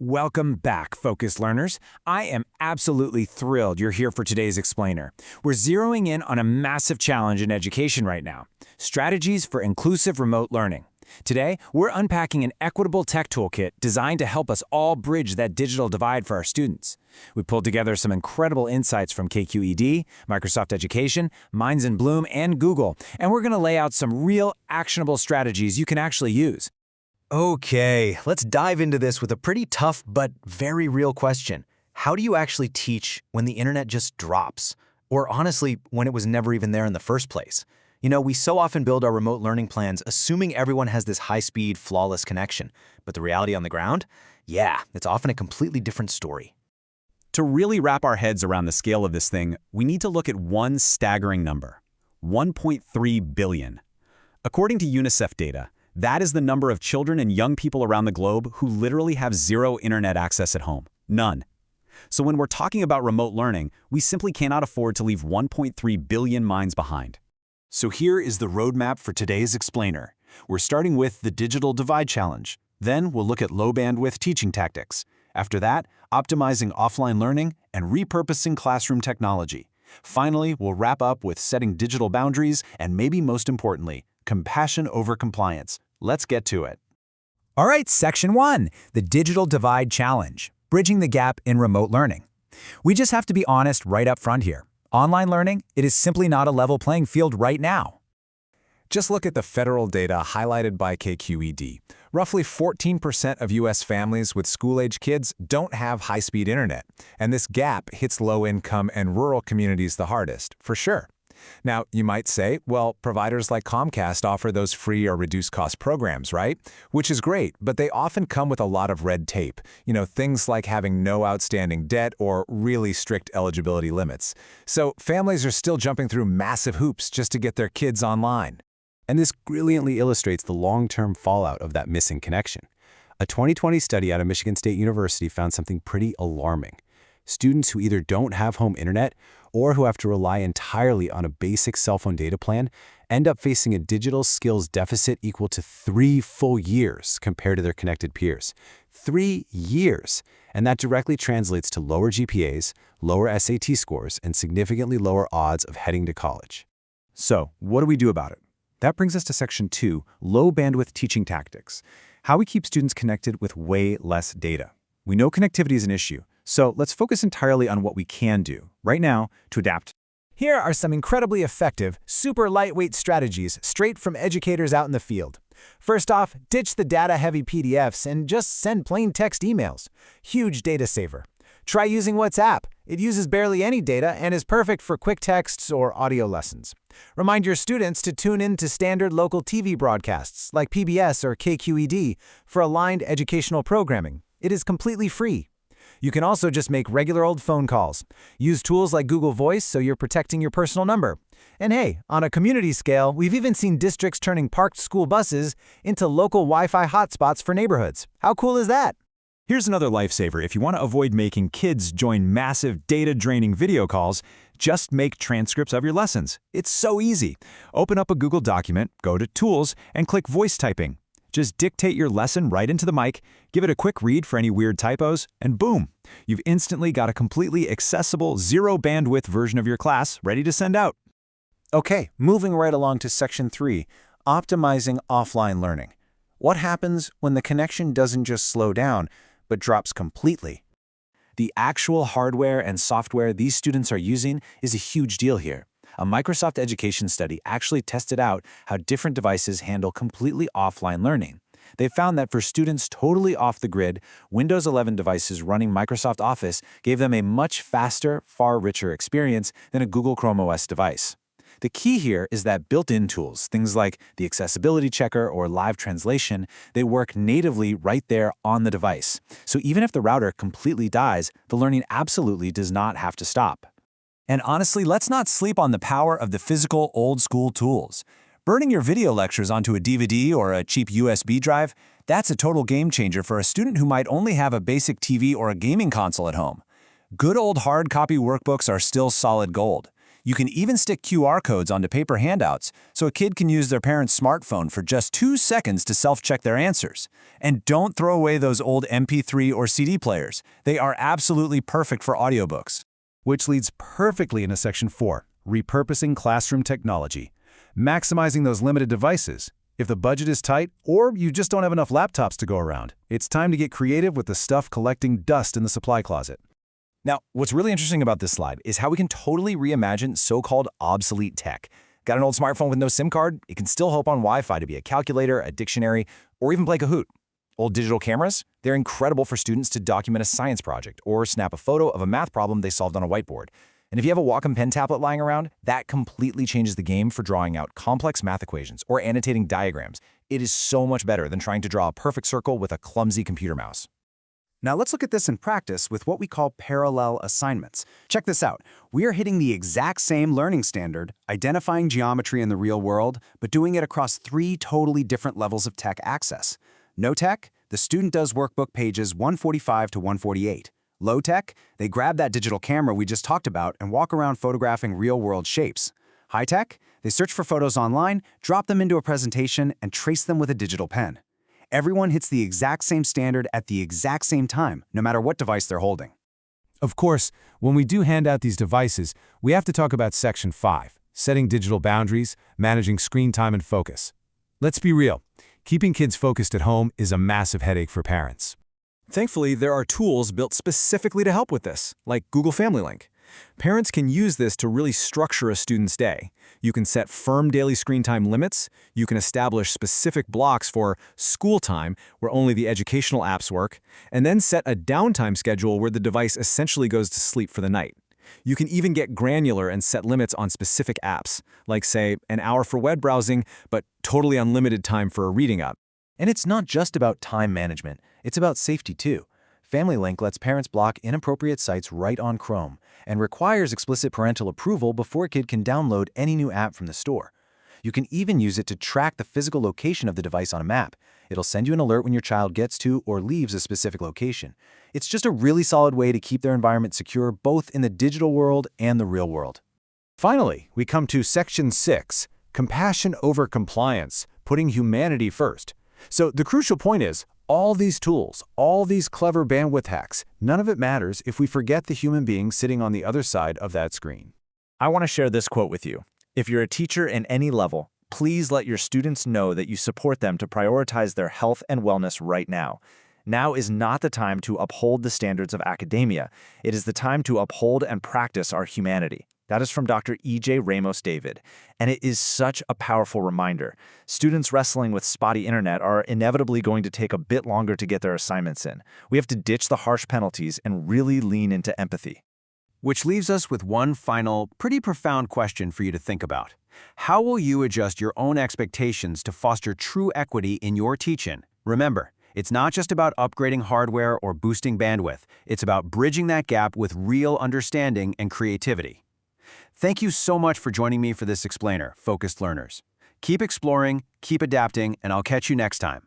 Welcome back, Focus Learners. I am absolutely thrilled you're here for today's Explainer. We're zeroing in on a massive challenge in education right now: strategies for inclusive remote learning. Today, we're unpacking an equitable tech toolkit designed to help us all bridge that digital divide for our students. We pulled together some incredible insights from KQED, Microsoft Education, Minds in Bloom, and Google, and we're going to lay out some real actionable strategies you can actually use. Okay, let's dive into this with a pretty tough but very real question. How do you actually teach when the internet just drops? Or honestly, when it was never even there in the first place? You know, we so often build our remote learning plans assuming everyone has this high-speed, flawless connection. But the reality on the ground? Yeah, it's often a completely different story. To really wrap our heads around the scale of this thing, we need to look at one staggering number: 1.3 billion. According to UNICEF data, that is the number of children and young people around the globe who literally have zero internet access at home. None. So when we're talking about remote learning, we simply cannot afford to leave 1.3 billion minds behind. So here is the roadmap for today's Explainer. We're starting with the Digital Divide Challenge. Then we'll look at low-bandwidth teaching tactics. After that, optimizing offline learning and repurposing classroom technology. Finally, we'll wrap up with setting digital boundaries and, maybe most importantly, compassion over compliance. Let's get to it. All right, Section 1, the Digital Divide Challenge, bridging the gap in remote learning. We just have to be honest right up front here. Online learning, it is simply not a level playing field right now. Just look at the federal data highlighted by KQED. Roughly 14% of U.S. families with school-age kids don't have high-speed internet, and this gap hits low-income and rural communities the hardest, for sure. Now, you might say, well, providers like Comcast offer those free or reduced-cost programs, right? Which is great, but they often come with a lot of red tape. You know, things like having no outstanding debt or really strict eligibility limits. So families are still jumping through massive hoops just to get their kids online. And this brilliantly illustrates the long-term fallout of that missing connection. A 2020 study out of Michigan State University found something pretty alarming. Students who either don't have home internet or who have to rely entirely on a basic cell phone data plan end up facing a digital skills deficit equal to 3 full years compared to their connected peers. 3 years! And that directly translates to lower GPAs, lower SAT scores, and significantly lower odds of heading to college. So, what do we do about it? That brings us to Section 2, low bandwidth teaching tactics. How we keep students connected with way less data. We know connectivity is an issue, so let's focus entirely on what we can do right now to adapt. Here are some incredibly effective, super lightweight strategies straight from educators out in the field. First off, ditch the data-heavy PDFs and just send plain text emails. Huge data saver. Try using WhatsApp. It uses barely any data and is perfect for quick texts or audio lessons. Remind your students to tune in to standard local TV broadcasts like PBS or KQED for aligned educational programming. It is completely free. You can also just make regular old phone calls. Use tools like Google Voice so you're protecting your personal number. And hey, on a community scale, we've even seen districts turning parked school buses into local Wi-Fi hotspots for neighborhoods. How cool is that? Here's another lifesaver. If you want to avoid making kids join massive data-draining video calls, just make transcripts of your lessons. It's so easy. Open up a Google document, go to Tools, and click Voice Typing. Just dictate your lesson right into the mic, give it a quick read for any weird typos, and boom! You've instantly got a completely accessible, zero-bandwidth version of your class ready to send out. Okay, moving right along to Section 3, optimizing offline learning. What happens when the connection doesn't just slow down, but drops completely? The actual hardware and software these students are using is a huge deal here. A Microsoft Education study actually tested out how different devices handle completely offline learning. They found that for students totally off the grid, Windows 11 devices running Microsoft Office gave them a much faster, far richer experience than a Google Chrome OS device. The key here is that built-in tools, things like the accessibility checker or live translation, they work natively right there on the device. So even if the router completely dies, the learning absolutely does not have to stop. And honestly, let's not sleep on the power of the physical old-school tools. Burning your video lectures onto a DVD or a cheap USB drive, that's a total game changer for a student who might only have a basic TV or a gaming console at home. Good old hard copy workbooks are still solid gold. You can even stick QR codes onto paper handouts so a kid can use their parent's smartphone for just 2 seconds to self-check their answers. And don't throw away those old MP3 or CD players. They are absolutely perfect for audiobooks. Which leads perfectly into Section 4, repurposing classroom technology. Maximizing those limited devices. If the budget is tight, or you just don't have enough laptops to go around, it's time to get creative with the stuff collecting dust in the supply closet. Now, what's really interesting about this slide is how we can totally reimagine so-called obsolete tech. Got an old smartphone with no SIM card? It can still hope on Wi-Fi to be a calculator, a dictionary, or even play Kahoot. Old digital cameras? They're incredible for students to document a science project or snap a photo of a math problem they solved on a whiteboard. And if you have a Wacom pen tablet lying around, that completely changes the game for drawing out complex math equations or annotating diagrams. It is so much better than trying to draw a perfect circle with a clumsy computer mouse. Now let's look at this in practice with what we call parallel assignments. Check this out. We are hitting the exact same learning standard, identifying geometry in the real world, but doing it across 3 totally different levels of tech access. No tech, the student does workbook pages 145 to 148. Low tech, they grab that digital camera we just talked about and walk around photographing real-world shapes. High tech, they search for photos online, drop them into a presentation, and trace them with a digital pen. Everyone hits the exact same standard at the exact same time, no matter what device they're holding. Of course, when we do hand out these devices, we have to talk about Section 5, setting digital boundaries, managing screen time and focus. Let's be real, keeping kids focused at home is a massive headache for parents. Thankfully, there are tools built specifically to help with this, like Google Family Link. Parents can use this to really structure a student's day. You can set firm daily screen time limits, you can establish specific blocks for school time where only the educational apps work, and then set a downtime schedule where the device essentially goes to sleep for the night. You can even get granular and set limits on specific apps, like say, an hour for web browsing, but totally unlimited time for a reading app. And it's not just about time management, it's about safety too. Family Link lets parents block inappropriate sites right on Chrome and requires explicit parental approval before a kid can download any new app from the store. You can even use it to track the physical location of the device on a map. It'll send you an alert when your child gets to or leaves a specific location. It's just a really solid way to keep their environment secure both in the digital world and the real world. Finally, we come to Section 6, compassion over compliance, putting humanity first. So the crucial point is, all these tools, all these clever bandwidth hacks, none of it matters if we forget the human being sitting on the other side of that screen. I want to share this quote with you. If you're a teacher in any level, please let your students know that you support them to prioritize their health and wellness right now. Now is not the time to uphold the standards of academia. It is the time to uphold and practice our humanity. That is from Dr. E.J. Ramos David, and it is such a powerful reminder. Students wrestling with spotty internet are inevitably going to take a bit longer to get their assignments in. We have to ditch the harsh penalties and really lean into empathy. Which leaves us with one final, pretty profound question for you to think about. How will you adjust your own expectations to foster true equity in your teaching? Remember, it's not just about upgrading hardware or boosting bandwidth. It's about bridging that gap with real understanding and creativity. Thank you so much for joining me for this explainer, Focused Learners. Keep exploring, keep adapting, and I'll catch you next time.